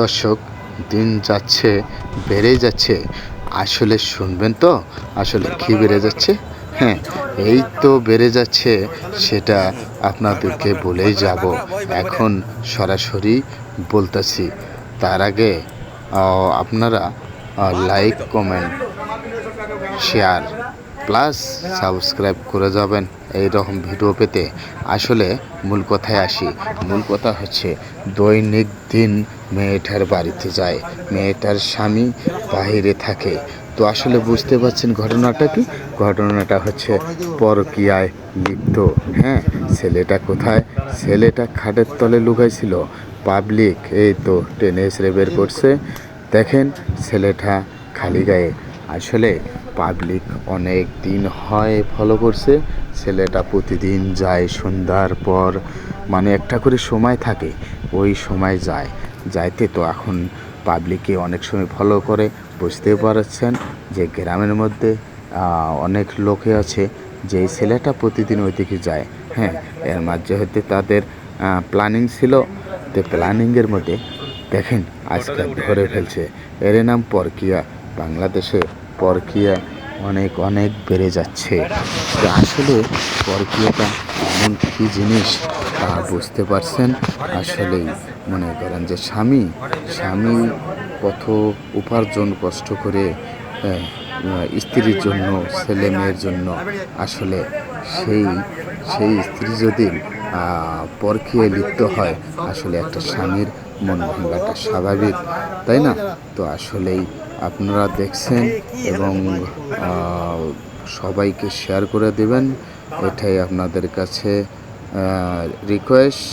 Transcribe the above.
দর্শক, দিন যাচ্ছে, বেড়ে যাচ্ছে। আসলে শুনবেন তো, আসলে কি বেড়ে যাচ্ছে? হ্যাঁ, এই তো বেড়ে যাচ্ছে, সেটা আপনাদেরকে বলেই যাব। এখন সরাসরি বলতেছি। তার আগে আপনারা like, comment, share plus subscribe করে যাবেন এই রকম ভিডিও পেতে। আসলে মূল কথায় আসি। মূল কথা হচ্ছে, দৈনিক দিন মেয়েটার বাড়িতে যায়, মেয়েটার স্বামী বাইরে থাকে। তো আসলে বুঝতে পারছেন ঘটনাটা কি? ঘটনাটা হচ্ছে পরকীয়ায় লিপ্ত। হ্যাঁ, ছেলেটা কোথায়? ছেলেটা খাটের তলে লুকাইছিল। পাবলিক এই তো টেনে এসে বের করছে। দেখেন ছেলেটা খালি গায়ে। আসলে পাবলিক অনেক দিন হয় ফলো করছে। ছেলেটা প্রতিদিন যায় সন্ধ্যার পর, মানে একটা করে সময় থাকে, ওই সময় যায়। যাইতে তো এখন পাবলিকে অনেক সময় ফলো করে। বুঝতে পারছেন যে গ্রামের মধ্যে অনেক লোকে আছে যে এই ছেলেটা প্রতিদিন ওই দিকে যায়। হ্যাঁ, এর মাঝে হতে তাদের প্ল্যানিং ছিল। তো প্ল্যানিংয়ের মধ্যে দেখেন আজকে ধরে ফেলছে। এর নাম পরকীয়া। বাংলাদেশে পরকীয়া অনেক অনেক বেড়ে যাচ্ছে। তো আসলে পরকীয়াটা এমন কী জিনিস তা বুঝতে পারছেন? আসলেই মনে করেন যে স্বামী কত উপার্জন কষ্ট করে স্ত্রীর জন্য, ছেলে মেয়ের জন্য। আসলে সেই সেই স্ত্রী যদি পরকীয়ায় লিপ্ত হয়, আসলে একটা স্বামীর মন ভাঙাটা স্বাভাবিক, তাই না? তো আসলেই আপনারা দেখছেন এবং সবাইকে শেয়ার করে দেবেন, এটাই আপনাদের কাছে রিকোয়েস্ট।